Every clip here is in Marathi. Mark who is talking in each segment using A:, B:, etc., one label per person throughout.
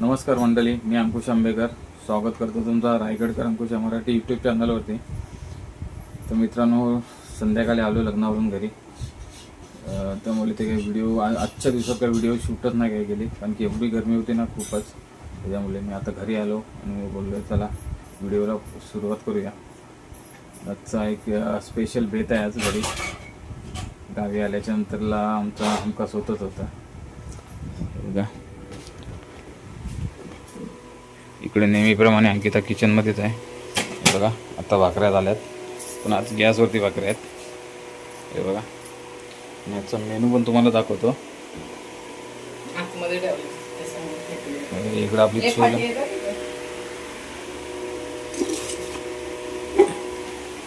A: नमस्कार मंडळी, मी अंकुश आंबेकर स्वागत करतो तुमचा रायगडकर अंकुश मराठी यूट्यूब चॅनलवरती। तर मित्रांनो, संध्याकाळी आलो लग्नावरून घरी, त्यामुळे ते काही व्हिडिओ आजच्या दिवसात काही व्हिडिओ शूटच नाही काही केली, कारण की एवढी गरमी होती ना खूपच। त्याच्यामुळे मी आता घरी आलो आणि बोललो चला व्हिडिओला सुरुवात करूया। आजचा एक स्पेशल बेत आहे आज घरी। गावी आल्याच्या नंतरला आमचा हमखास होतच होता। बघा इकडे नेहमीप्रमाणे अंकिता किचनमध्येच आहे। बघा आता भाकऱ्या झाल्यात, पण आज गॅसवरती भाकऱ्या आहेत। हे बघा, याचा मेनू पण तुम्हाला दाखवतो। इकडे आपली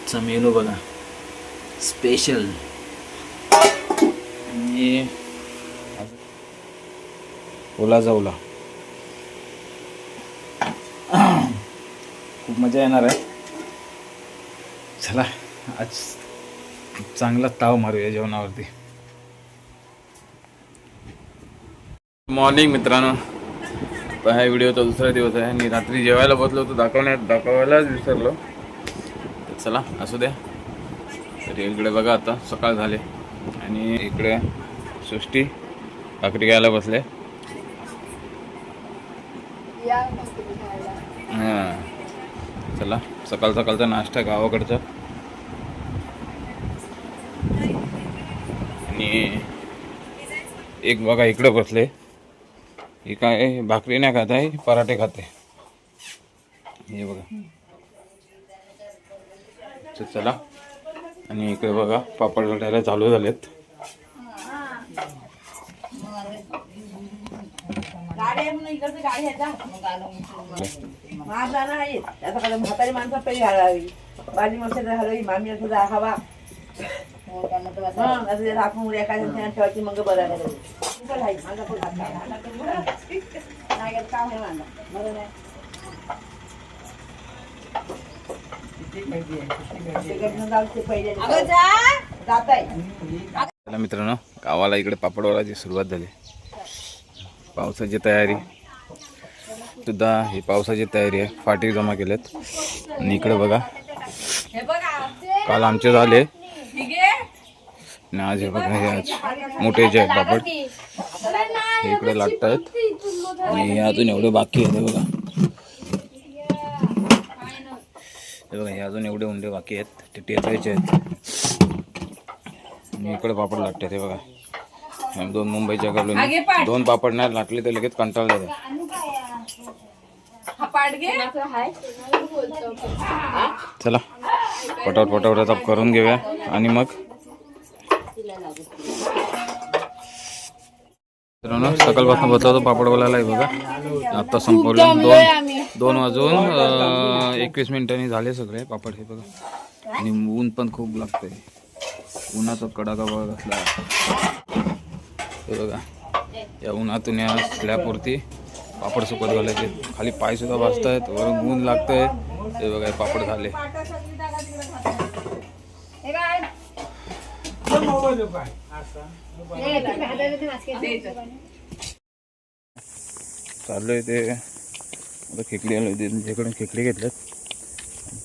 A: चा मेनू बघा, स्पेशल ओला जाऊला खूप मजा येणार आहे। चला आज चांगला ताव मारूया जेवणावरती। मॉर्निंग मित्रांनो, हा व्हिडिओचा दुसरा दिवस आहे आणि रात्री जेवायला बसलो होतो, दाखवायलाच विसरलो। चला असू द्या। तर इकडे बघा आता सकाळ झाले आणि इकडे सृष्टी भाकरी घ्यायला बसले। हां चला, सकाळ सकाळचा नाश्ता गावाकडचा। आणि एक बघा इकडे बसले, हे काय भाकरी नाही खात आहे, पराठे खाते। हे बघा, चला। आणि इकडे बघा पापड लाटायला चालू झालेत।
B: म्हातारी माणसं पै घालावी, बाजी मसाला हलवी, मामी असं हवा आपण उड्या काय ठेवायची, मग बरं नाही काम आहे माझा बरं नाही।
A: मित्रांनो, गावाला इकडे पापडवालाची सुरुवात झाली। पावसाची तयारी सुद्धा, ही पावसाची तयारी आहे। फाटी जमा केलेत आणि इकडे बघा काल आमचे झाले आणि आज हे बघा, हे आज मोठे जे आहेत पापड हे इकडे लागत आहेत आणि हे अजून एवढे बाकी आहेत। बघा हे बघा, हे अजून एवढे उंडे बाकी आहेत, ते टेचायचे आहेत आणि इकडे पापड लागतात। हे बघा, दोन मुंबईच्या घालून दोन पापड नाही लाटले तर लगेच कंटाळले जाते। चला पटापट आता करून घेऊया आणि मग सकाळपासून बसला होतो पापड बोलायला। बघा आता संपवलं, दोन वाजून 21 मिनिटांनी झाले सगळे पापड। हे बघा, आणि ऊन पण खूप लागतंय, उन्हाचा कडाका बघा कसला। हे बघा, या उन्हातून या स्लॅबवरती पापड सुकत घालायचे, खाली पाय सुद्धा भाजतायत, वरून ऊन लागतंय। हे बघा पापड झाले। चाललोय ते आता खेकडी आलो, त्यांच्याकडून खेकडी घेतल्यात,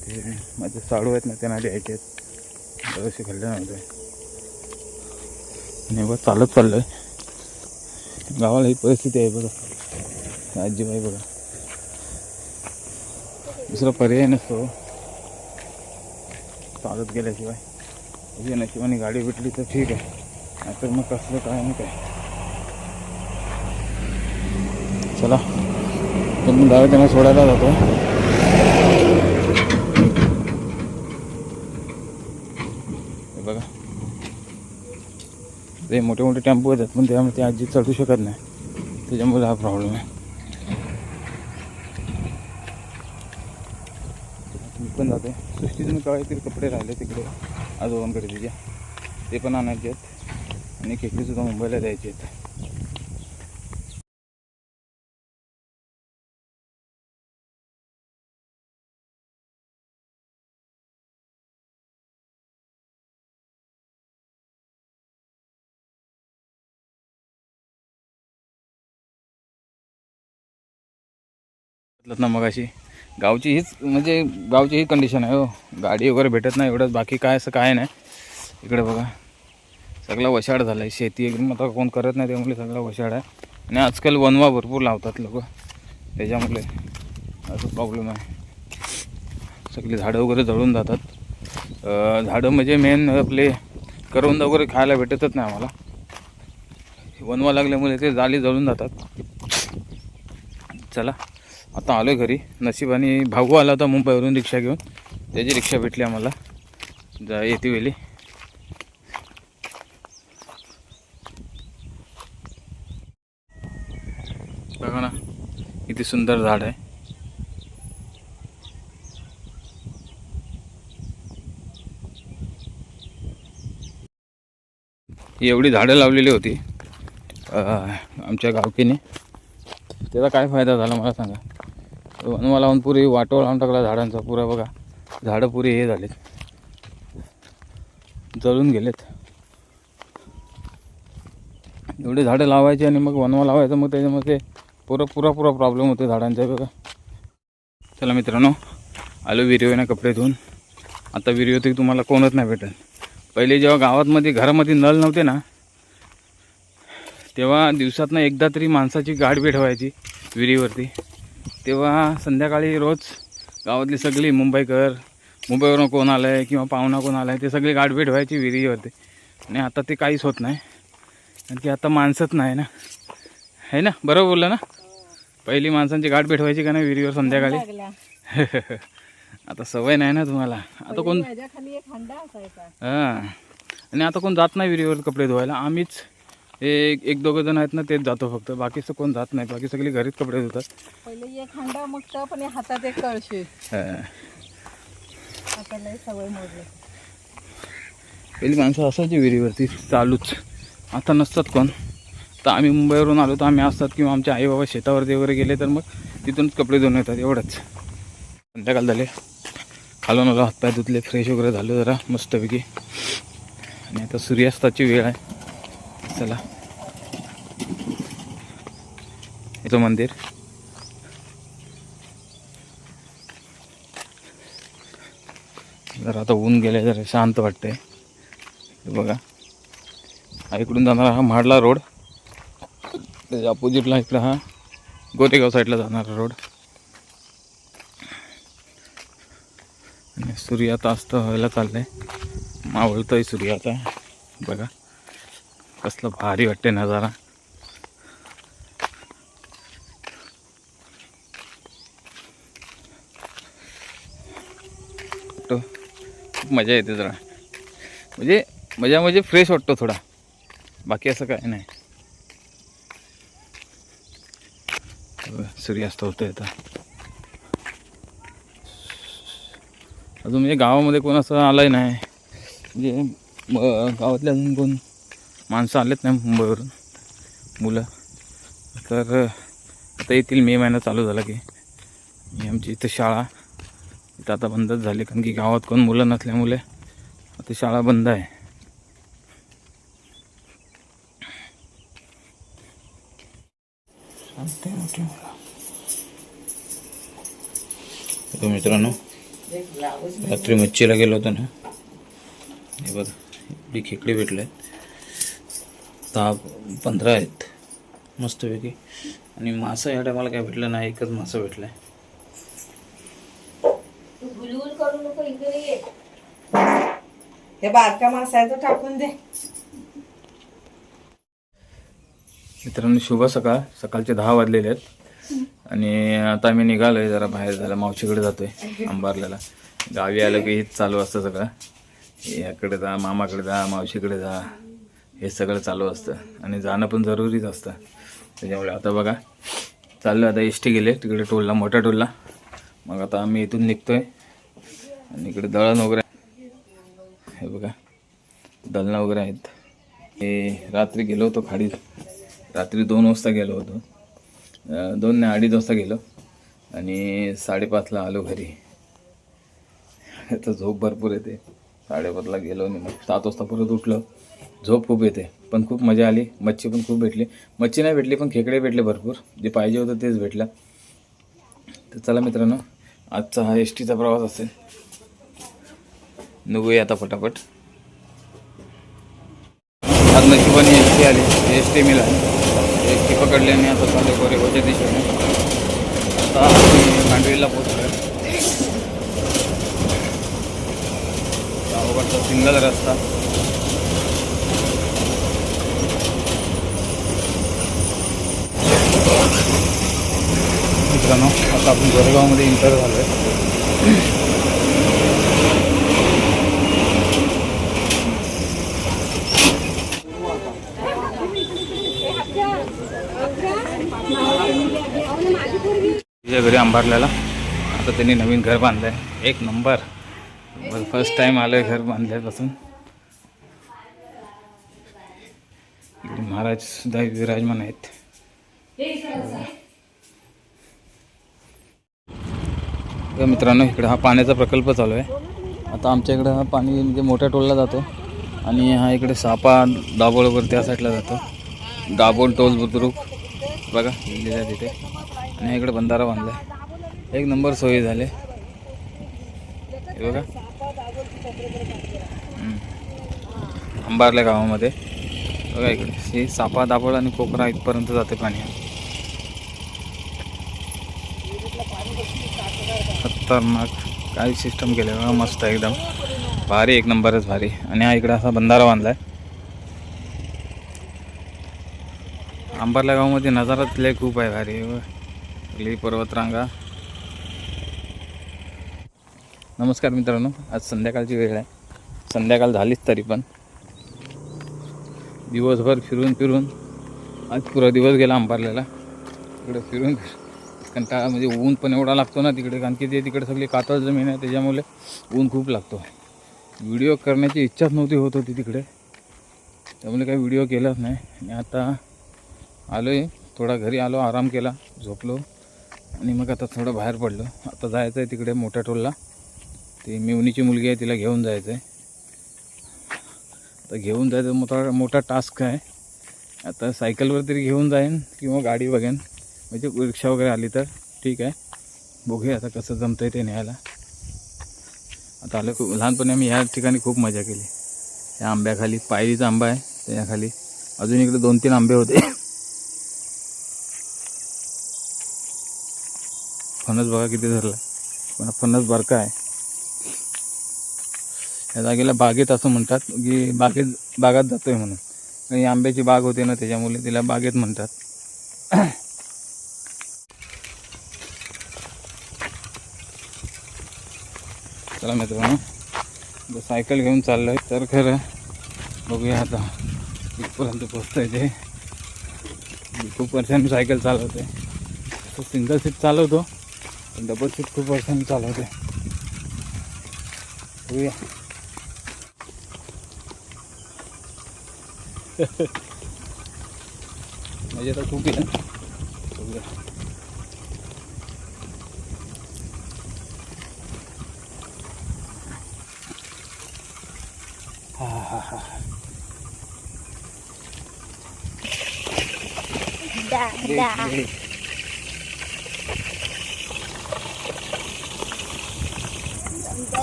A: ते माझे साडू आहेत ना त्यांना द्यायचे आहेत, बरेचसे खाल्ले नव्हते। आणि बघा चालत चाललोय, गावाला ही परिस्थिती आहे बघा। आजीबाई बघा, दुसरा पर्याय नसतो चालत गेल्याशिवाय। तुझ्या नशिबाने गाडी भेटली तर ठीक आहे, नाहीतर मग कसलं काय नाही काय। चला तर मी डायरेक्ट त्यांना सोडायला जातो। हे बघा, ते मोठे मोठे टेम्पो येतात, पण त्यामुळे ते आजी चढू शकत नाही, त्याच्यामुळे हा प्रॉब्लेम आहे। मी पण जाते, सृष्टीतून काहीतरी कपडे राहिले तिकडे आजोबांकडे तिच्या, ते पण आणायचे आहेत आणि खेकडीसुद्धा मुंबईला द्यायचे आहेत। ना मग अशी गावची हीच म्हणजे गावची ही कंडिशन आहे हो. गाडी वगैरे भेटत नाही एवढंच, बाकी काय असं काय नाही. इकडे बघा सगळा वशाड झाला आहे. शेती एकदम आता कोण करत नाही त्यामुळे सगळा वशाड आहे. आणि आजकाल वनवा भरपूर लावतात लोक, त्याच्यामुळे असं प्रॉब्लेम आहे. सगळी झाडं वगैरे जळून जातात. झाडं म्हणजे मेन आपले करवंद वगैरे खायला भेटतच नाही आम्हाला. वनवा लागल्यामुळे ते जाली जळून जातात. चला आता आलो घरी. नशिबाने भाऊ आला होता मुंबईवरून रिक्षा घेऊन, त्याची रिक्षा भेटली आम्हाला येते वेळी. बघा ना किती सुंदर झाड आहे. एवढी झाडं लावलेली होती आमच्या गावकीने. त्याचा काय फायदा झाला मला सांगा. वनवा लावून पुरी वाटोळ लावून टाकला झाडांचा पुरा. बघा झाडं पुरी हे झालेत, जळून गेलेत. एवढे झाडं लावायचे आणि मग वनवा लावायचं, मग त्याच्यामध्ये पुरा प्रॉब्लेम होते झाडांचा. बघा चला मित्रांनो, आलो विहिरीवर कपडे धुवून. आता विहिरीवरती तुम्हाला कोणच नाही भेटेल. पहिले जेव्हा गावातमध्ये घरामध्ये नळ नव्हते ना, तेव्हा दिवसातनं एकदा तरी माणसाची गाठ भेट व्हायची विहिरीवरती. तेव्हा संध्याकाळी रोज गावातली सगळी मुंबईवरून कोण आलं आहे किंवा पाहुणा कोण आला आहे ते सगळी गाठ भेट व्हायची विहिरीवरती. आणि आता ते काहीच होत नाही, कारण की आता माणसंच नाही ना, आहे ना. बरोबर बोललं ना. पहिली माणसांची गाठ भेट व्हायची का नाही विहिरीवर संध्याकाळी. आता सवय नाही ना तुम्हाला. आता कोण हां, आणि आता कोण जात नाही विहिरीवर कपडे धुवायला. आम्हीच एक दोघं जण आहेत ना, तेच जातो फक्त. बाकीचं कोण जात नाही, बाकी सगळी घरीच कपडे धुतात.
B: पहिले एक हंडा मग टप आणि हातात एक कळशी. आता लय सवय मोडली.
A: पहिली माणसं असायची विहिरीवरती चालूच, आता नसतात कोण. तर आम्ही मुंबईवरून आलो तर आम्ही असतात, किंवा आमचे आई बाबा शेतावरती वगैरे गेले तर मग तिथूनच कपडे धुवून येतात. एवढंच. संध्याकाळ झाले, खालून आलो, हातपाय धुतले, फ्रेश वगैरे झालो जरा मस्तपैकी. आणि आता सूर्यास्ताची वेळ आहे. चला इथं मंदिर. जरा आता ऊन गेले, जरा शांत वाटतंय. बघा इकडून जाणारा हा म्हाडला रोड, त्याच्या अपोजिटला इकडं हा गोरेगाव साईडला जाणारा रोड. आणि सूर्य आता अस्त व्हायला चाललंय, मावळतोय सूर्य आता. बघा कसलं भारी वाटते नजारा. खूप मजा येते जरा, म्हणजे फ्रेश वाटतो थोडा, बाकी असं काय नाही. सूर्यास्त होतोय आता. अजून म्हणजे गावामध्ये कोण असं आलंय नाही, म्हणजे गावातले अजून कोण माणसं आलेत नाही मुंबईवरून मुलं. तर आता येतील. मे महिना चालू झाला की. आमची इथं शाळा इथं आता बंदच झाली, कारण की गावात कोण मुलं नसल्यामुळे आता शाळा बंद आहे. तर मित्रांनो, रात्री मच्छीला गेलो होतो ना, हे बघा एवढी खेकडे भेटले आहेत. 10-15 आहेत मस्तपैकी. आणि मासा या टायमाला काय भेटलं नाही, एकच मासा भेटलाय.
B: हे बारका मासायचं टाकून दे.
A: मित्रांनो शुभ सकाळ. सकाळचे 10 वाजलेले आहेत आणि आता आम्ही निघालोय जरा बाहेर. झाला मावशीकडे जातोय अंबारल्याला. गावी आलं की हेच चालू असतं सगळं. याकडे जा, मामाकडे जा, मावशीकडे जा, हे सगळं चालू असतं. आणि जाणं पण जरुरीच असतं. त्याच्यामुळे आता बघा चाललं. आता एस टी गेले तिकडे टोलला, मोठ्या टोलला. मग आता आम्ही इथून निघतोय. आणि इकडे दळण वगैरे, हे बघा दळणं वगैरे आहेत. हे रात्री गेलो होतो खाडीत. रात्री 2 वाजता गेलो होतो. 2 नाही 2:30 वाजता गेलो आणि 5:30ला आलो घरी. आता झोप भरपूर येते. 5:30ला गेलो आणि मग 7 वाजता परत उठलो. झोप खूप येते, पण खूप मजा आली. मच्छी पण खूप भेटली. मच्छी नाही भेटली पण खेकडे भेटले भरपूर. जे पाहिजे होतं तेच भेटलं. तर चला मित्रांनो, आजचा हा एस टीचा प्रवास असेल. निघूया आता फटाफट. आज नशिबाने एस टी आली, एस टी मिळाली. एस टी पकडली आणि आता चालू गोरेगावच्या दिशेने. आता आम्ही मांडवीला पोहोचलो. गावाकडचा सिंगल रस्ता. मित्रांनो, आता आपण गोरेगावमध्ये एंटर झालो आहे. तुझ्या घरी अंबारल्याला आता त्यांनी नवीन घर बांधलं आहे. एक नंबर. फर्स्ट टाइम आलं आहे घर बांधल्यापासून. इकडे महाराज सुद्धा विराजमान आहेत. मित्रांनो, इकडे हा पाण्याचा प्रकल्प चालू आहे. आता आमच्या इकडे हा पाणी म्हणजे मोठ्या टोलला जातो आणि हा इकडे सापा दाभोळवर त्या साईडला जातो. दाभोळ टोल बुद्रुक बघा लिहिलं तिथे. आणि इकडे बंधारा बांधला आहे. एक नंबर सोयी झाले हे बघा. अंबारल्या गावामध्ये बघा इकडे हे सापा दाभोळ आणि कोकरा इथपर्यंत जाते पाणी. खतरनाक काय सिस्टम केलं बघा, मस्त एकदम भारी, एक नंबरच भारी. आणि हा इकडे असा बंधारा बांधला आहे. अंबारल्या गावामध्ये नजारा लय खूप आहे भारी. पर्वतरांगा. नमस्कार मित्रांनो, आज संध्याकाळची वेळ आहे. संध्याकाळ झालीच तरी पण दिवसभर फिरून आज पुरा दिवस गेला अंबारल्याला. इकडे फिरून कंटाळा म्हणजे ऊन पण एवढा लागतो ना तिकडे, कारण की ते तिकडे सगळी कातळ जमीन आहे, त्याच्यामुळे ऊन खूप लागतो. व्हिडिओ करण्याची इच्छाच नव्हती होत होती तिकडे, त्यामुळे काही व्हिडिओ केलाच नाही. आणि आता आलो आहे थोडा घरी, आलो आराम केला, झोपलो आणि मग आता थोडं बाहेर पडलो. आता जायचं आहे तिकडे मोठ्या टोलला. ती मिवणीची मुलगी आहे, तिला घेऊन जायचं आहे. आता घेऊन जायचं मोठा टास्क आहे. आता सायकलवर तरी घेऊन जाईन किंवा गाडी बघेन, म्हणजे रिक्षा वगैरे आली तर ठीक आहे. बघूया आता कसं जमतं आहे ते न्यायला. आता आलं खूप लहानपणी आम्ही ह्या ठिकाणी खूप मजा केली. त्या आंब्याखाली पायरीचा आंबा आहे, त्याच्याखाली अजून इकडे 2-3 आंबे होते. फणस बघा किती धरला, पण फणस बारका आहे. या जागेला बागेत असं म्हणतात की बागात जातोय म्हणून. आणि आंब्याची बाग होते ना, त्याच्यामुळे तिला बागेत म्हणतात. चला मित्रांनो, सायकल घेऊन चाललो आहे तर खरं बघूया आता इथपर्यंत पोचतोय. ते खूप वर्षांनी सायकल चालवते. तो सिंगल सीट चालवतो, डबल सीट खूप वर्षांनी चालवते. बघूया. म्हणजे आता खूप आहे. बघूया.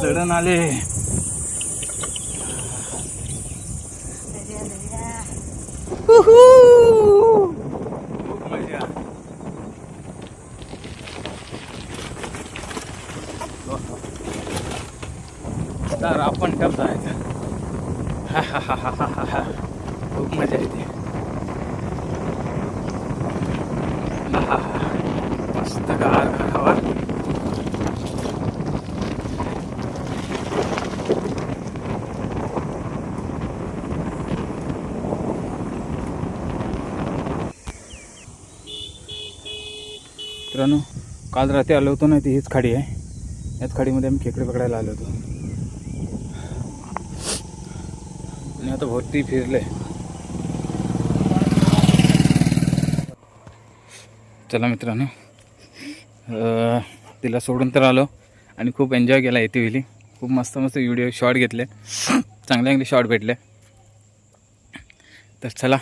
A: चढण आले. मजा. तर आपण टप जायचं. खूप मजा येते. मस्त गार हवा. मित्रांनो, काल रात्री आलो होतो ना, ती हीच खाडी आहे. याच खाडीमध्ये आम्ही खेकडे पकडायला आलो होतो आणि आता भरती फिरले. चला मित्रांनो, तिला सोडून तर आलो आणि खूप एन्जॉय केला येते वेळी. खूप मस्त मस्त व्हिडिओ शॉट घेतले, चांगले शॉट भेटले. तर चला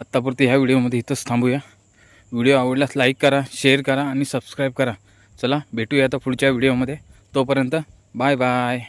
A: आत्तापुरती ह्या व्हिडिओमध्ये इथंच थांबूया. व्हिडिओ आवडल्यास लाईक करा, शेअर करा आणि सबस्क्राईब करा. चला भेटूया आता पुढच्या व्हिडिओमध्ये. तोपर्यंत बाय बाय.